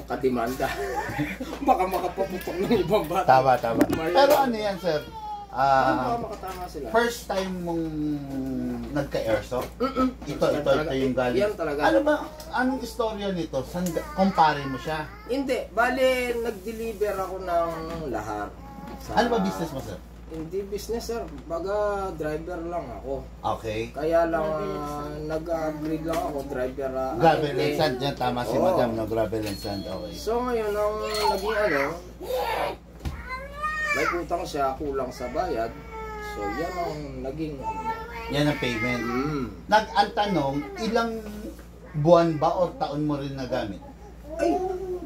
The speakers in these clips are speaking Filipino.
kademanda. Baka makapaputok ng ibang bata. Tama, tama. Pero ano yan, sir? Baka makatama sila. First time mong nagka-airsoft? Ito yung galing. Yan talaga. Ano ba, anong istorya nito? Kumpare mo siya? Hindi. Bale, nag-deliver ako ng lahat. Ano ba business mo, sir? Hindi business, sir. Baga, driver lang ako. Okay. Kaya lang, nag-upgrade lang ako, driver. Gravel and sand, yan. Tama si madam, no? Gravel and sand, okay. So, ngayon, ang naging may utang siya, kulang sa bayad. So, yan ang naging yan ang payment. Ang tanong, ilang buwan ba o taon mo rin nagamit? Ay,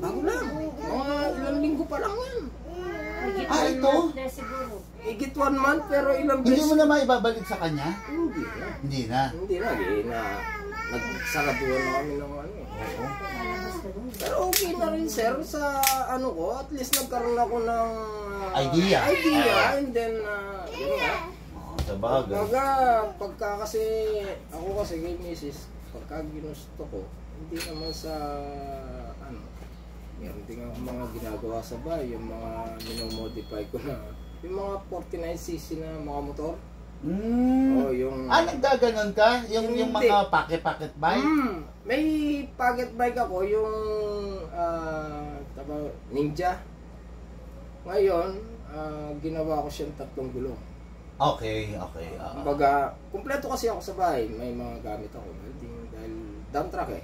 bago lang. Mga ilang linggo pa lang yan. Ito? Higit 1 month, pero ilang Hindi mo na maibabalik sa kanya? Hindi na. Hindi na. Hindi na. Nagsaraduan na kami ng ano. Oo. Pero okay na rin, sir, sa ano ko. At least nagkaroon ako ng idea. And then, yun nga. Sa bagay. Pagka kasi, ako kasi kay Mrs., pagka ginusto ko, hindi naman sa, meron din ako mga ginagawa sa bahay, yung mga minomodify ko na, yung mga 49cc na mga motor. O yung... nagdaganon ka? Yung mga pocket bike? May pocket bike ako, yung Ninja. Ngayon, ginawa ko siyang 3 gulong. Okay. Kumbaga, kumpleto kasi ako sa bahay. May mga gamit ako. Dahil dump truck eh.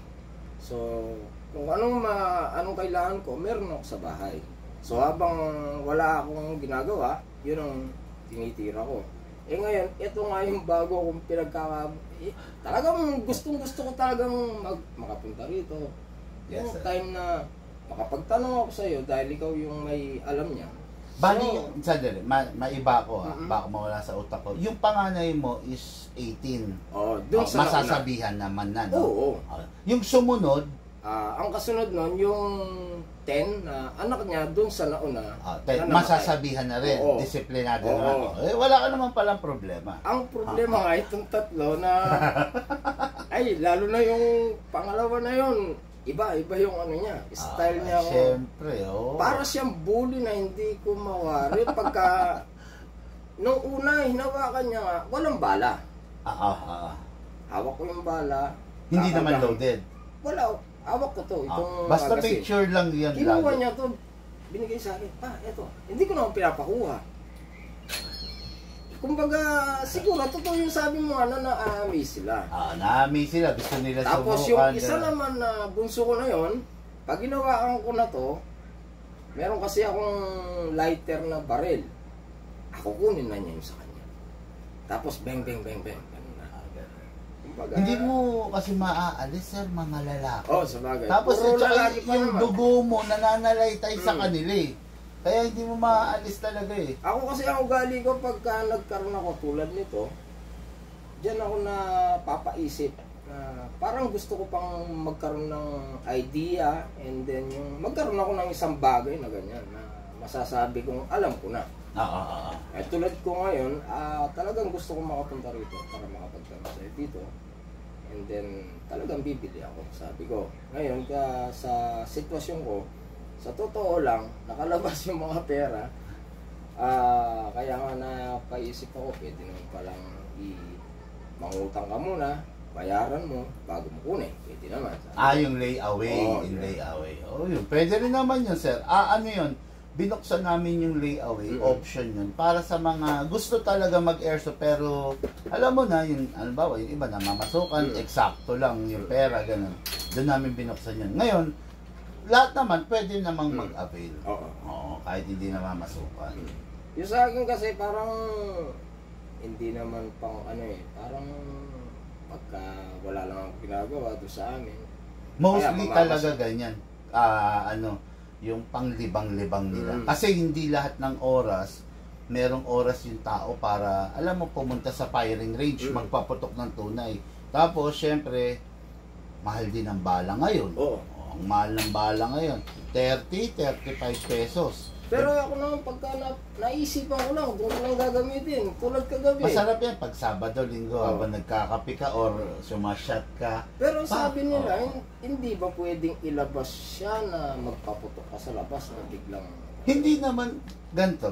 So, kung anong kailangan ko, meron ako sa bahay. So, habang wala akong ginagawa, yun ang tinitira ko. Eh ngayon, ito nga yung bago kong talagang gustong-gusto ko talagang makapunta rito. Yung time na makapagtanong ako sa iyo dahil ikaw yung may alam niya. Bali, sandali, maiba ko baka mawala sa utak ko. Yung panganay mo is 18. Doon sa masasabihan naman na, no? Oo. Yung sumunod, ang kasunod nun, yung 10 na anak niya doon sa nauna. Masasabihan na rin, disiplinado na. Wala ka naman palang problema. Ang problema nga itong 3 na, ay, lalo na yung pangalawa na yun. Iba yung ano niya, style niya. Siyempre, para siyang bully na hindi ko mawari. Pagka, nung una, hinawakan niya nga, walang bala. Hawak ko yung bala. Hindi naman loaded? Wala, hawak ko to. Itong basta picture lang yan. Kinuha niya to, binigay sa akin. Eto, hindi ko naman pinapakuha. Kumbaga, siguro, totoo yung sabi mo, na-amaze sila. Na-amaze sila. Gusto nila subukan. Tapos yung isa naman na bunso ko na yon, pag ginawaan ko na to, meron kasi akong lighter na baril. Ako kunin na niya yung sa kanya. Tapos bang. Kumbaga, hindi mo kasi maaalis, sir, mga lalaki. Sabagay. Tapos yung dugo mo, nananalaytay sa kanila eh. Kaya hindi mo maaalis talaga eh. Ako kasi ang ugali ko pagka nagkaroon ako tulad nito, diyan ako na papaisip na parang gusto ko pang magkaroon ng idea and then yung magkaroon ako ng isang bagay na ganyan na masasabi kong alam ko na. Tulad ko ngayon, talagang gusto ko makapunta rito para makapagtanong sa'yo dito. And then talagang bibili ako, sabi ko. Ngayon sa sitwasyon ko, sa totoo lang, nakalabas yung mga pera. Kaya nga napaisip ako, pwede naman palang mangutang ka muna, bayaran mo, bago mo kunin. Pwede naman. Yung layaway. Layaway. Yun. Pwede rin naman yun, sir. Ano yun? Binuksan namin yung layaway, option yun. Para sa mga gusto talaga mag-airsoft, pero alam mo na, yung iba na mamasukan, eksakto lang yung pera, ganun. Doon namin binuksan yun. Ngayon, lahat naman pwede namang mag-avail. Kahit hindi na mamasukan. Yung sa akin kasi parang hindi naman pang parang pagka wala lang akong ginagawa doon sa amin. Mostly talaga ganyan. Yung panglibang-libang nila. Kasi hindi lahat ng oras, merong oras yung tao para, alam mo, pumunta sa firing range, magpaputok ng tunay. Tapos, syempre, mahal din ang bala ngayon. Ang mahal ng bala ngayon, 30, 35 pesos. Pero ako naman pagka naisipan ko lang, doon ko lang gagamitin. Tulad kagabi. Masarap yan pag Sabado, Linggo, habang nagkakape ka or sumasyat ka. Pero sabi nila, hindi ba pwedeng ilabas siya na magpaputok ka sa labas na biglang... Hindi naman, ganito.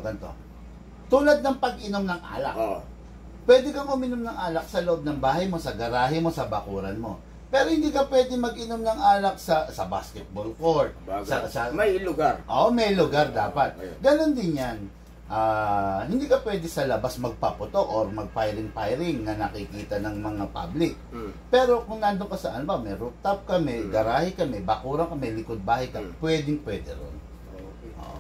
Tulad ng pag-inom ng alak. Pwede kang uminom ng alak sa loob ng bahay mo, sa garahe mo, sa bakuran mo. Pero hindi ka pwede mag-inom ng alak sa basketball court. May lugar. Oo, may lugar dapat. Ganon din yan. Hindi ka pwede sa labas magpaputok or mag-firing na nakikita ng mga public. Pero kung nandun ka saan ba, may rooftop ka, may garahe ka, may bakuran ka, may likod bahay ka, pwede ron.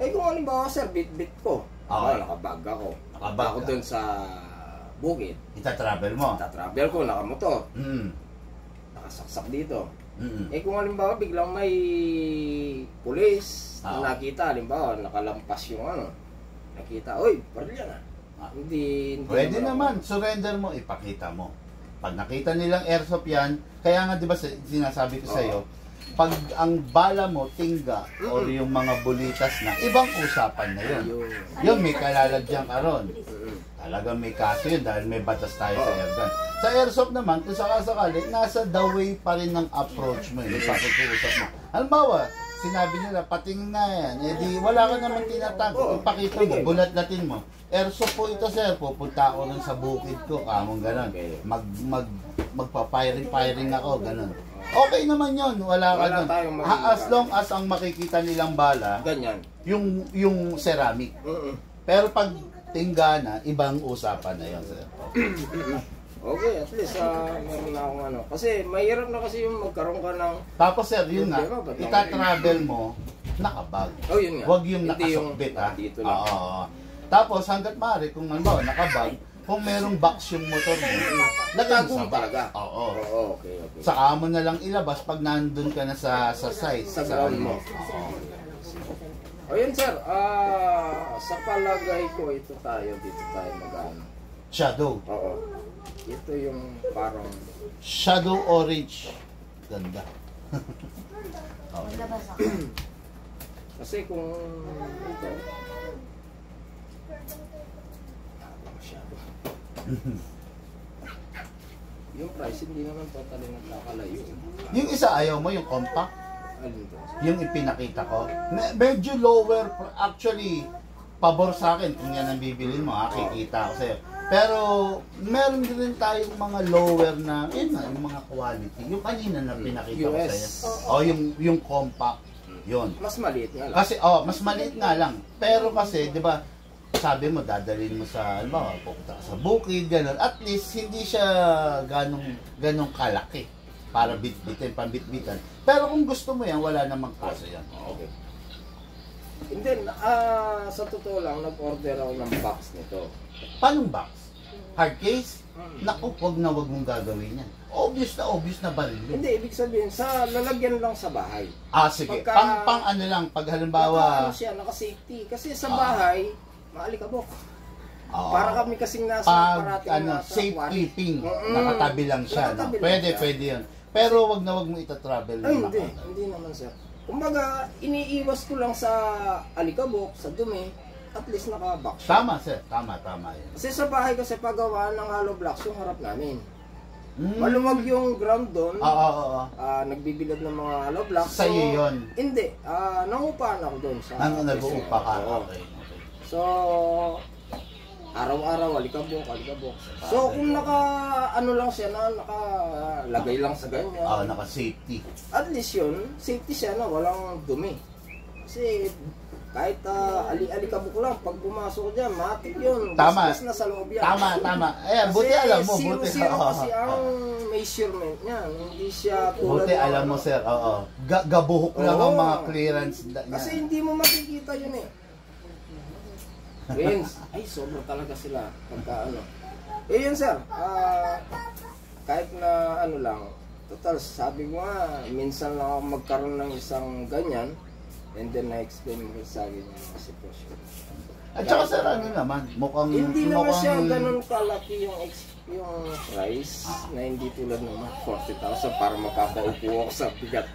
Kung halimbawa sir, bit-bit ko. Nakabag ako. Nakabag ako dun sa bukid. Ita-travel mo? Ita-travel ko, nakamotor. Nakasaksak dito. Kung halimbawa biglang may pulis na nakita, halimbawa nakalampas yung nakita, oy, baril yan Hindi pwede naman, surrender mo, ipakita mo. Pag nakita nilang airsoft yan, kaya nga di ba sinasabi ko sa'yo, pag ang bala mo, tingga, or yung mga bulitas na, ibang usapan na yun. Yun, may kalalagyan ka ron. Talagang may kaso yun dahil may batas tayo sa airgun. Sa airsoft naman, kung sakasakali, nasa the way pa rin ng approach mo, yung pag-uusap mo. Halimbawa, sinabi nila, patingin na yan, edi wala ka naman tinatago, ipakita mo, bulat-latin mo. Airsoft po ito sir, pupunta ako nun sa bukid ko, kamong ganon. Magpa-firing ako, ganon. Okay naman yun, wala ka nun. As long as ang makikita nilang bala, ganyan, yung ceramic. Pero pag tinggana, ibang usapan na yun, sir. Okay, at least meron na akong Kasi mahirap na kasi yung magkaroon ka ng... Tapos sir, yun nga, ita-travel mo, nakabag. Yun nga. Huwag yung nakasukbit, ha? Tapos hanggat maaari, kung halimbawa nakabag, kung merong box yung motor mo, lagay mo sa bag. Okay. Saka mo na lang ilabas pag nandun ka na sa site. Sa ground mo. O yun sir, sa palagay ko, dito tayo mag-ano. Shadow. Oo. Ito yung parang... Shadow orange. Ganda. Kasi kung ito, masyado. Yung price, hindi naman totally nagkakalayo. Yung isa ayaw mo, yung compact? Alin to? Yung ipinakita ko. Medyo lower, actually, pabor sa akin kung yan ang bibilin mo, kikita ko sa'yo. Pero, meron din tayong mga lower na, yun nga, yung mga quality. Yung kanina na pinakita ko sa'yo. Yung compact, yun. Mas maliit nga lang. Kasi, mas maliit nga lang. Pero kasi, di ba, sabi mo, dadalhin mo sa, pupunta ka sa bukid, gano'n. At least, hindi siya ganong kalaki para bit-bitin, pambit-bitan. Pero kung gusto mo yan, wala namang kaso yan. Okay. And then, sa totoo lang, nag-order ako ng box nito. Paanong box? Hard case? Naku, wag mong gagawin yan. Obvious na baril yun. Hindi, ibig sabihin, sa lalagyan lang sa bahay. Sige. Pang ano lang, pag halimbawa... Naka-safety. Kasi sa bahay, maalikabok. Para kami kasing nasa parating na safekeeping, nakatabi lang siya. Pwede yun. Pero wag mo itatravel. Hindi naman sir. Kumbaga, iniiwas ko lang sa alikabok, sa dumi, at least naka-box siya. Tama sir, tama yan. Kasi sa bahay kasi paggawa ng hollow blocks yung harap namin. Maluwag yung ground doon. Nagbibilad ng mga hollow blocks. Sa iyo yun? Hindi. Nangupahan ako doon. Nag-uupa ka? Okay. So, araw-araw, alikabok. So, kung lang siya nakalagay lang sa ganyan. Naka-safety. At least yun, safety siya na walang dumi. Kasi, kahit alikabok lang, pag pumasok dyan, matik yun. Tama. Basbas na sa loob yan. Tama. Buti alam mo. Zero kasi ang measurement niya. Hindi siya tulad. Buti alam mo sir, gabuhok lang ang mga clearance niya. Kasi hindi mo makikita yun eh. Friends, ay sobra talaga sila pagka yun sir, kahit na lang, total sabi ko nga, minsan lang ako magkaroon ng isang ganyan, and then na-explain mo sa akin yung sitwasyon. At saka sir, naman, mukhang... Hindi naman siya ganun kalaki yung price, na hindi tulad naman 40,000 para mapapaupo ako sa bigat.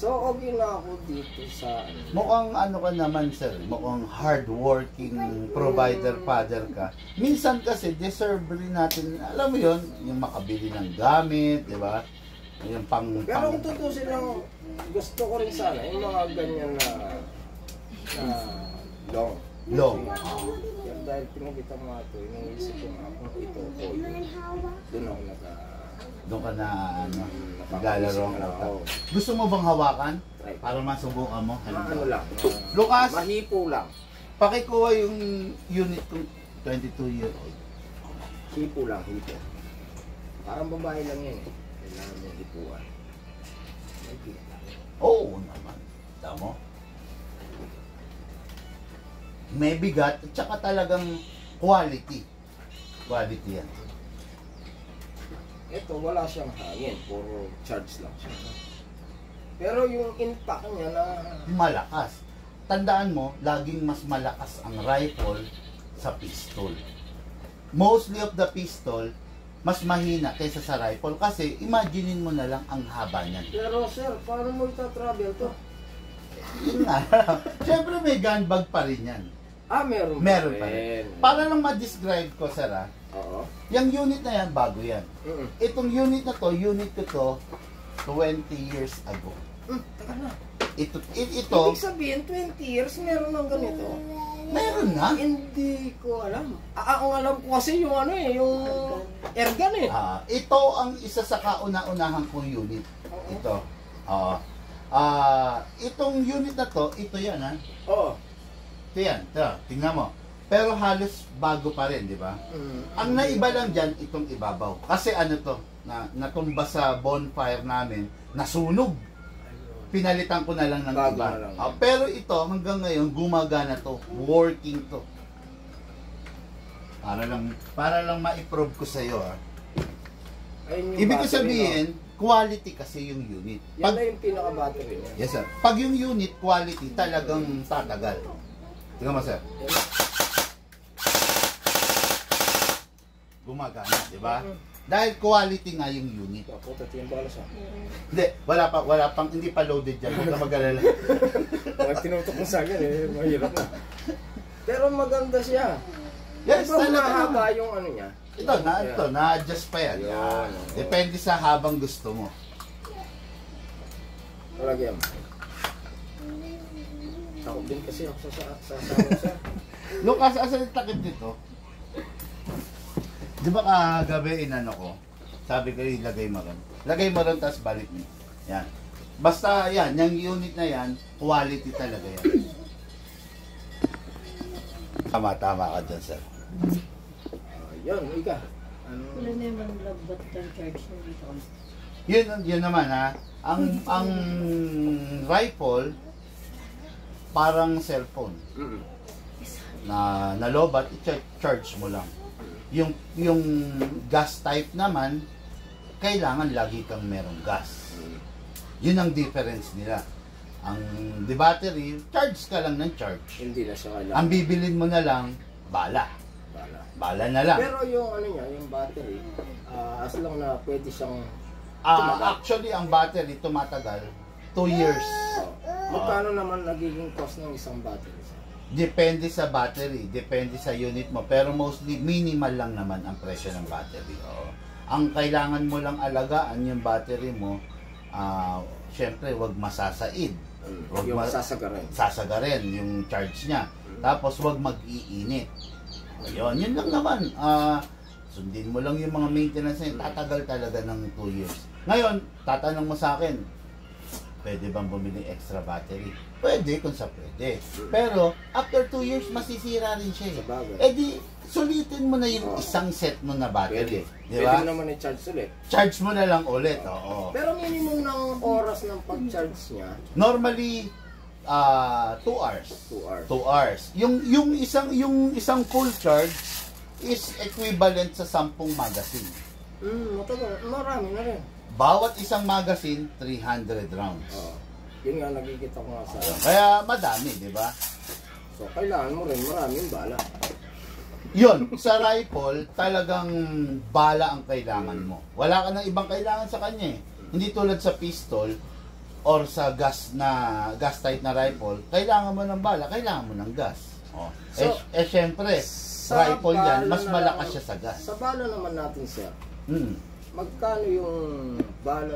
So, okay na ako dito sa... Mukhang ano ka naman, sir. Mukhang hardworking provider, father ka. Minsan kasi, deserve rin natin, alam mo yon, yung makabili ng gamit, di ba? Yung Pero kung tutusin lang, gusto ko rin sana, yung mga ganyan na long. Yan, dahil pinagkita mo ito, iniisip ko nga kung ito o yun. Doon ako doon ka na, ano, Napapaisip naglalaro na ang ako. utak. Gusto mo bang hawakan? Try. Para masubukan mo? Ano lang, Lucas, mahipo lang. pakikuha yung unit kong 22-year-old. Hipo lang, hipo. Parang babae lang yan eh. Kailangan may hipuan. Okay. Oo naman. Tama. May bigat at saka talagang quality. Quality yan. Ito, wala siyang hangin. Puro charge lang siya. Pero yung impact niya na... Malakas. Tandaan mo, laging mas malakas ang rifle sa pistol. Mostly of the pistol, mas mahina kaysa sa rifle. Kasi, imaginein mo na lang ang haba niyan. Pero sir, paano mo ita-travel to? Yun nga. Siyempre may gun bag pa rin yan. Meron Pa rin. Para lang ma-describe ko, sir, Oo. yung unit na yan, bago yan. Mm-mm. Itong unit na to, unit ko to, 20 years ago. Taka na. Ito, Ibig sabihin, 20 years meron ng ganito? meron na. Hindi ko alam. Ang alam ko kasi yung ano eh, yung airgun eh. Ito ang isa sa kauna-unahang kong unit. Ito. Itong unit na to, ito yan ha. Oo. Ito yan, ito, tingnan mo. Pero halos bago pa rin, di ba? Ang naiba lang dyan, itong ibabaw. Kasi ano to, natumba sa bonfire namin, nasunog. Pinalitan ko na lang ng Bago iba. na lang. Pero ito, hanggang ngayon, gumagana to. Working to. Para lang ma-prove ko sa'yo. Ayun yung Ibig ko battery, sabihin, quality kasi yung unit. no? Yan na yung pinaka-battery niya. Yes, sir. Pag yung unit, quality, talagang tatagal. Tingnan mo, sir. Gumagana, di ba? Dahil quality nga yung unit. Puta, yung balas ah. Hindi, wala pang, hindi pa loaded dyan. Huwag ka mag-alala. Pag tinutok mo sa akin eh, mahirap na. Pero maganda siya. Yes, Ito talaga mahaba naman. yung ano niya. Ito, na-adjust pa yan. Yan. Depende sa habang gusto mo. Talagyan mo. Takot din kasi ako sa sir. Lucas, asan yung takip dito? Di ba kagabi inano ko? Sabi ko, ilagay mo ron. Lagay mo ron, tapos balik mo. Yan. Basta yan, yung unit na yan, quality talaga yan. Tama ka dyan, sir. Yan, ika. Wala na yung love charge na dito. Yun naman ha. Ang rifle, parang cellphone. Na lobat, i-charge mo lang. Yung gas type naman, kailangan lagi kang merong gas. Yun ang difference nila. Ang the battery, charge ka lang ng charge. Hindi na siya kailangan. Ang bibilin mo na lang, bala. Bala na lang. Pero yung ano niya, yung battery, as long na pwede siyang tumagal. Actually, ang battery tumatagal 2 years. Magkano naman nagiging cost ng isang battery? Depende sa battery, depende sa unit mo. Pero mostly, minimal lang naman ang presyo ng battery. Ang kailangan mo lang alagaan yung battery mo, syempre, wag masasaid. Yung sasagarin. Sasagarin yung charge niya. Tapos, wag mag-iinit. Yun lang naman. Sundin mo lang yung mga maintenance niya. Tatagal talaga ng 2 years. Ngayon, tatanong mo sa akin, pwede bang bumili extra battery? Pwede kung sa pwede. Pero, after 2 years, masisira rin siya. Sabagay. Eh di, sulitin mo na yung isang set mo na battery. Di Pwede ba? mo naman i-charge ulit. Charge mo na lang ulit. Oo. Pero minimum ng oras ng pag-charge niya, Normally, 2 hours. 2 hours. 2 hours. Yung isang full charge is equivalent sa 10 magazine. Matagal. Marami na rin. Bawat isang magazine, 300 rounds. Yun nga, nakikita ko nga sa... Kaya madami, di ba? So, kailangan mo rin maraming bala. Yun, sa rifle, talagang bala ang kailangan mo. Wala ka ng ibang kailangan sa kanya eh. Hindi tulad sa pistol, or sa gas type na rifle, kailangan mo ng bala, kailangan mo ng gas. Oh. So, syempre, sa rifle yan, bala mas na- malakas siya sa gas. Sa bala naman natin, sir, Mm. magkano yung bala